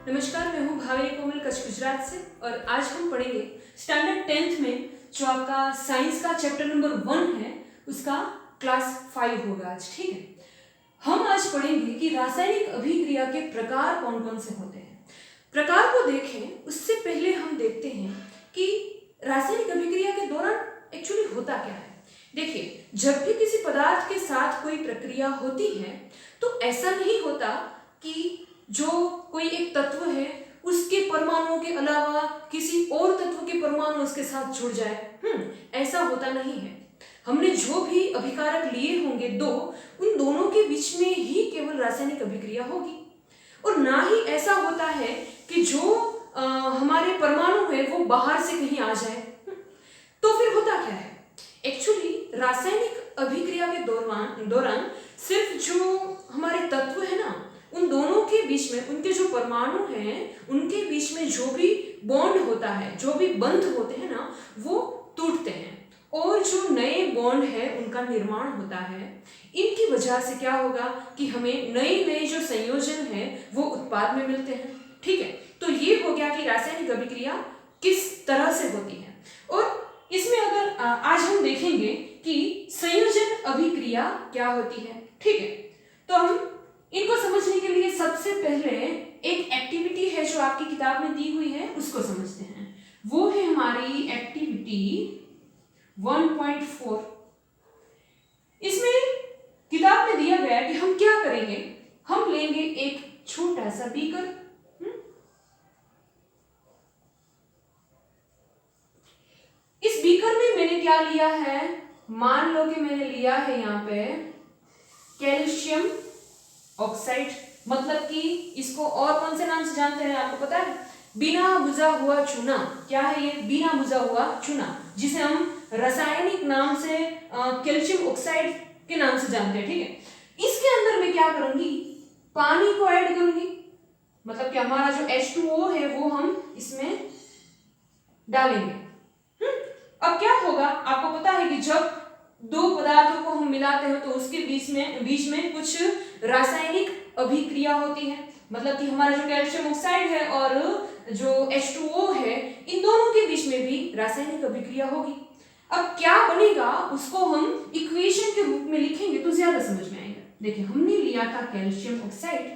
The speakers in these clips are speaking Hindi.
नमस्कार, मैं हूँ भाविनी कोमल कच्छ गुजरात से और आज हम पढ़ेंगे स्टैंडर्ड 10th में जो आपका साइंस का चैप्टर नंबर 1 है उसका क्लास 5 होगा आज। ठीक है, हम आज पढ़ेंगे कि रासायनिक अभिक्रिया के प्रकार कौन कौन से होते हैं। प्रकार को देखें उससे पहले हम देखते हैं कि रासायनिक अभिक्रिया के दौरान एक्चुअली होता क्या है। देखिए, जब भी किसी पदार्थ के साथ कोई प्रक्रिया होती है तो ऐसा नहीं होता कि जो कोई एक तत्व है उसके परमाणुओं के अलावा किसी और तत्व के परमाणु उसके साथ जुड़ जाए। ऐसा होता नहीं है। हमने जो भी अभिकारक लिए होंगे दो, उन दोनों के बीच में ही केवल रासायनिक अभिक्रिया होगी और ना ही ऐसा होता है कि जो हमारे परमाणु है वो बाहर से कहीं आ जाए। तो फिर होता क्या है, एक्चुअली रासायनिक अभिक्रिया के दौरान सिर्फ जो हमारे तत्व है ना, उन दोनों के बीच में उनके जो परमाणु हैं उनके बीच में जो भी बॉन्ड होता है, जो भी बंध होते हैं ना, वो टूटते हैं और जो नए बॉन्ड है उनका निर्माण होता है। इनकी वजह से क्या होगा कि हमें नए नए जो संयोजन है वो उत्पाद में मिलते हैं। ठीक है, तो ये हो गया कि रासायनिक अभिक्रिया किस तरह से होती है। और इसमें अगर आज हम देखेंगे कि संयोजन अभिक्रिया क्या होती है। ठीक है, तो हम इनको समझने के लिए सबसे पहले एक एक्टिविटी है जो आपकी किताब में दी हुई है उसको समझते हैं। वो है हमारी एक्टिविटी 1.4। इसमें किताब में दिया गया है कि हम क्या करेंगे, हम लेंगे एक छोटा सा बीकर। इस बीकर में मैंने क्या लिया है, मान लो कि मैंने लिया है यहाँ पे कैल्शियम ऑक्साइड, मतलब कि इसको और कौन से नाम से जानते हैं आपको पता है, बिना बुझा हुआ चूना। क्या है ये, बिना बुझा हुआ चूना, जिसे हम रासायनिक नाम से कैल्शियम ऑक्साइड के नाम से जानते हैं। ठीक है, इसके अंदर मैं क्या करूंगी, पानी को ऐड करूंगी, मतलब कि हमारा जो H2O है वो हम इसमें डालेंगे। अब क्या होगा, आपको पता है कि जब दो पदार्थों को हम मिलाते हैं तो उसके बीच में कुछ रासायनिक अभिक्रिया होती है, मतलब कि हमारा जो कैल्शियम ऑक्साइड है और जो H2O है इन दोनों के बीच में भी रासायनिक अभिक्रिया होगी। अब क्या बनेगा उसको हम इक्वेशन के रूप में लिखेंगे तो ज्यादा समझ में आएगा। देखिए, हमने लिया था कैल्शियम ऑक्साइड,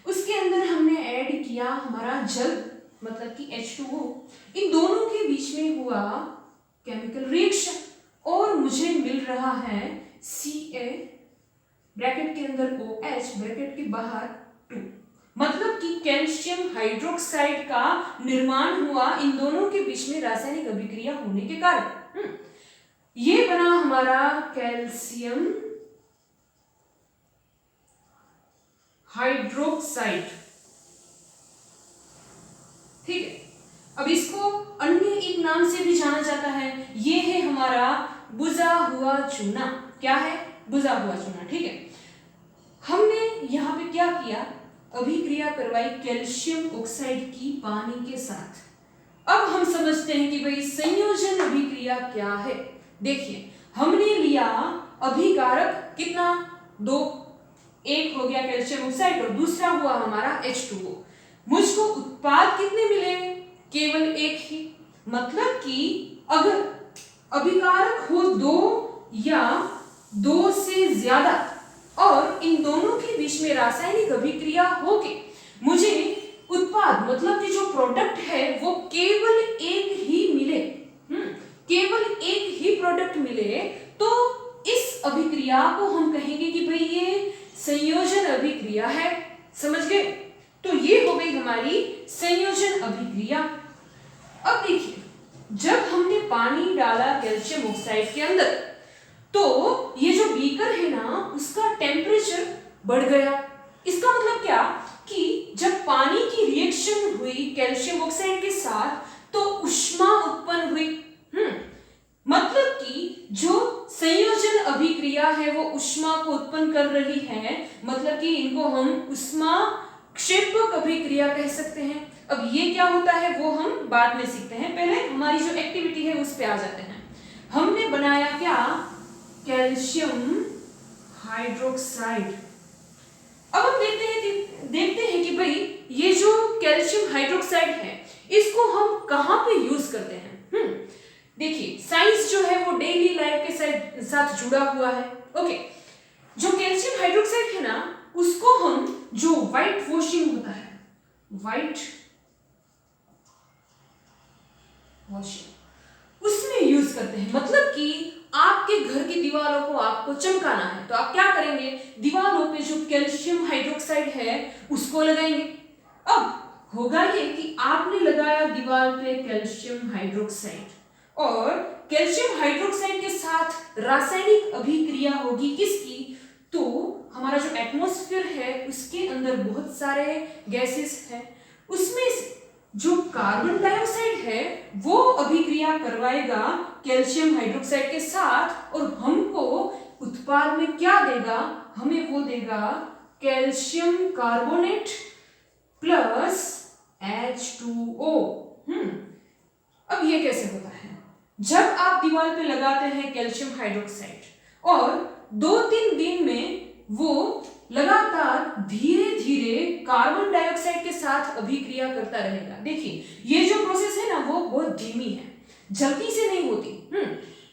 उसके अंदर हमने ऐड किया हमारा जल, मतलब कि H2O। इन दोनों के बीच में हुआ केमिकल रिएक्शन और मुझे मिल रहा है Ca ब्रैकेट के अंदर OH ब्रैकेट के बाहर 2, मतलब कि कैल्शियम हाइड्रोक्साइड का निर्माण हुआ इन दोनों के बीच में रासायनिक अभिक्रिया होने के कारण। ये बना हमारा कैल्शियम हाइड्रोक्साइड। ठीक है, अब इसको अन्य एक नाम से भी जाना जाता है, ये है हमारा बुझा हुआ चूना। क्या है, बुझा हुआ चूना। ठीक है, हमने यहाँ पे क्या किया, अभिक्रिया करवाई कैल्शियम ऑक्साइड की पानी के साथ। अब हम समझते हैं कि भाई संयोजन अभिक्रिया क्या है। देखिए, हमने लिया अभिकारक कितना, दो, एक हो गया कैल्शियम ऑक्साइड और दूसरा हुआ हमारा H2O। मुझको उत्पाद कितने मिले, केवल एक ही, मतलब कि अगर अभिकारक हो दो या दो से ज्यादा और इन दोनों के बीच में रासायनिक अभिक्रिया होके मुझे उत्पाद, मतलब कि जो प्रोडक्ट है वो केवल एक ही मिले, केवल एक ही प्रोडक्ट मिले, तो इस अभिक्रिया को हम कहेंगे कि भाई ये संयोजन अभिक्रिया है। समझ गए, तो ये हो गई हमारी संयोजन अभिक्रिया। अब देखिए, जब हमने पानी डाला कैल्शियम ऑक्साइड के अंदर तो ये जो बीकर है ना उसका टेम्परेचर बढ़ गया। इसका मतलब क्या कि जब पानी की रिएक्शन हुई कैल्शियम ऑक्साइड के साथ तो उष्मा उत्पन्न हुई। मतलब कि जो संयोजन अभिक्रिया है वो उष्मा को उत्पन्न कर रही है, मतलब कि इनको हम उष्मा क्षेपक अभिक्रिया कह सकते हैं। अब ये क्या होता है वो हम बाद में सीखते हैं, पहले हमारी जो एक्टिविटी है उस पे आ जाते हैं। हमने बनाया क्या, कैल्शियम हाइड्रोक्साइड। अब हम देखते हैं कि भाई ये जो कैल्शियम हाइड्रोक्साइड है इसको हम कहाँ पे यूज करते हैं? देखिए साइंस जो है वो डेली लाइफ के साथ जुड़ा हुआ है। ओके, जो कैल्शियम हाइड्रोक्साइड है ना उसको हम जो व्हाइट वॉशिंग होता है, व्हाइट वॉशिंग, उसमें यूज करते हैं। मतलब कि आपके घर की दीवारों को आपको चमकाना है तो आप क्या करेंगे, दीवारों पे जो कैल्शियम हाइड्रोक्साइड है उसको लगाएंगे। अब होगा ये कि आपने लगाया दीवार पे कैल्शियम हाइड्रोक्साइड और कैल्शियम हाइड्रोक्साइड के साथ रासायनिक अभिक्रिया होगी किसकी, तो हमारा जो एटमॉस्फेयर है उसके अंदर बहुत सारे गैसेस हैं, उसमें जो कार्बन डाइऑक्साइड है वो अभिक्रिया करवाएगा कैल्शियम हाइड्रोक्साइड के साथ और हमको उत्पाद में क्या देगा, हमें वो देगा कैल्शियम कार्बोनेट प्लस H2O। अब ये कैसे होता है, जब आप दीवार पे लगाते हैं कैल्शियम हाइड्रोक्साइड और 2-3 दिन में वो लगातार धीरे धीरे कार्बन डाइऑक्साइड के साथ अभिक्रिया करता रहेगा। देखिए ये जो प्रोसेस है ना वो बहुत धीमी है, जल्दी से नहीं होती।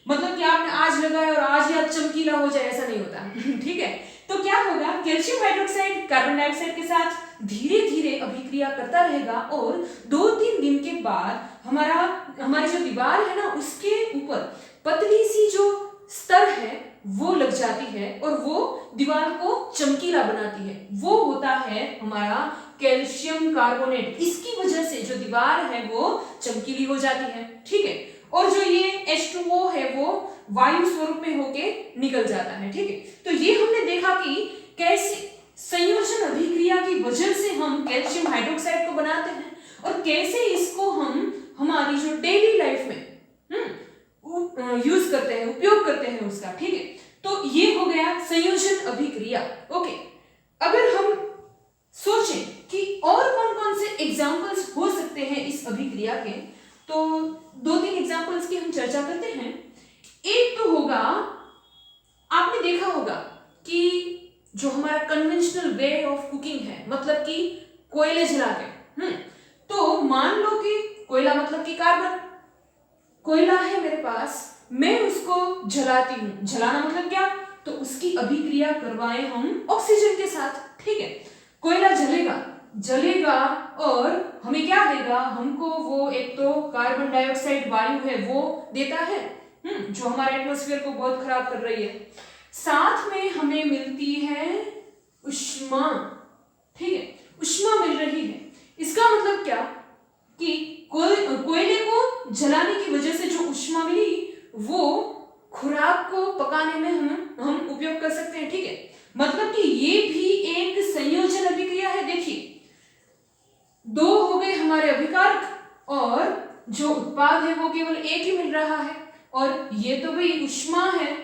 मतलब कि आपने आज लगाया और आज ही आप चमकीला हो जाए ऐसा नहीं होता। ठीक है, तो क्या होगा, कैल्शियम हाइड्रोक्साइड कार्बन डाइऑक्साइड के साथ धीरे धीरे अभिक्रिया करता रहेगा और 2-3 दिन के बाद हमारी जो दीवार है ना उसके ऊपर पतली सी जो स्तर है वो लग जाती है और वो दीवार को चमकीला बनाती है। वो होता है हमारा कैल्शियम कार्बोनेट। इसकी वजह से जो दीवार है वो चमकीली हो जाती है। ठीक है, और जो ये H2O है वो वायु स्वरूप में होके निकल जाता है। ठीक है, तो ये हमने देखा कि कैसे संयोजन अभिक्रिया की वजह से हम कैल्शियम हाइड्रोक्साइड को बनाते हैं और कैसे इसको हम हमारी जो डेली लाइफ में यूज करते हैं, उपयोग करते हैं उसका। ठीक है, तो ये हो गया संयोजन अभिक्रिया। ओके, अगर हम सोचें कि और कौन कौन से एग्जाम्पल्स हो सकते हैं इस अभिक्रिया के, तो 2-3 एग्जाम्पल्स की हम चर्चा करते हैं। एक तो होगा, आपने देखा होगा कि जो हमारा कन्वेंशनल वे ऑफ कुकिंग है, मतलब कि कोयले जला के, तो मान लो कि कोयला मतलब कि कार्बन, कोयला है मेरे पास, मैं उसको जलाती हूं। जलाना मतलब क्या, तो उसकी अभिक्रिया करवाएं हम ऑक्सीजन के साथ। ठीक है, कोयला जलेगा और हमें क्या देगा, हमको वो एक तो कार्बन डाइऑक्साइड वायु है वो देता है, जो हमारे एटमॉस्फेयर को बहुत खराब कर रही है। साथ में हमें मिलती है उष्मा। ठीक है, उष्मा मिल रही है। इसका मतलब क्या कि कोयले को जलाने की वजह से जो उष्मा मिली वो खुराक को पकाने में हम उपयोग कर सकते हैं। ठीक है, मतलब कि ये भी एक संयोजन अभिक्रिया है। देखिए 2 हो गए हमारे अभिकारक और जो उत्पाद है वो केवल एक ही मिल रहा है, और ये तो भाई उष्मा है,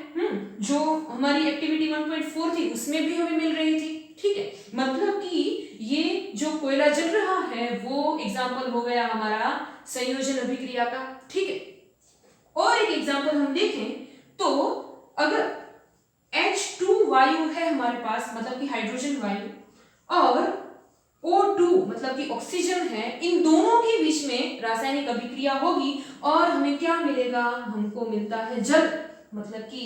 जो हमारी एक्टिविटी 1.4 थी उसमें भी हमें मिल रही थी। ठीक है, मतलब कि ये जो कोयला जल रहा है वो एग्जाम्पल हो गया हमारा संयोजन अभिक्रिया का। ठीक है, और एक एग्जाम्पल हम देखें तो अगर H2 वायु है हमारे पास, मतलब कि हाइड्रोजन वायु, और O2 मतलब कि ऑक्सीजन है, इन दोनों के बीच में रासायनिक अभिक्रिया होगी और हमें क्या मिलेगा, हमको मिलता है जल, मतलब कि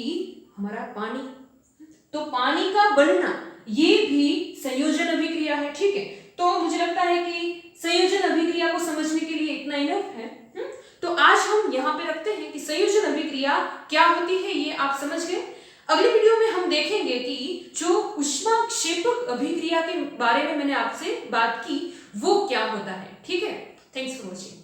हमारा पानी। तो पानी का बनना ये भी संयोजन अभिक्रिया है। ठीक है, तो मुझे लगता है कि संयोजन अभिक्रिया को समझने के लिए इतना इनफ है। तो आज हम यहाँ पे रखते हैं कि संयोजन अभिक्रिया क्या होती है ये आप समझ गए। अगले वीडियो में हम देखेंगे कि जो ऊष्माक्षेपक अभिक्रिया के बारे में मैंने आपसे बात की वो क्या होता है। ठीक है, थैंक्स फॉर वॉचिंग।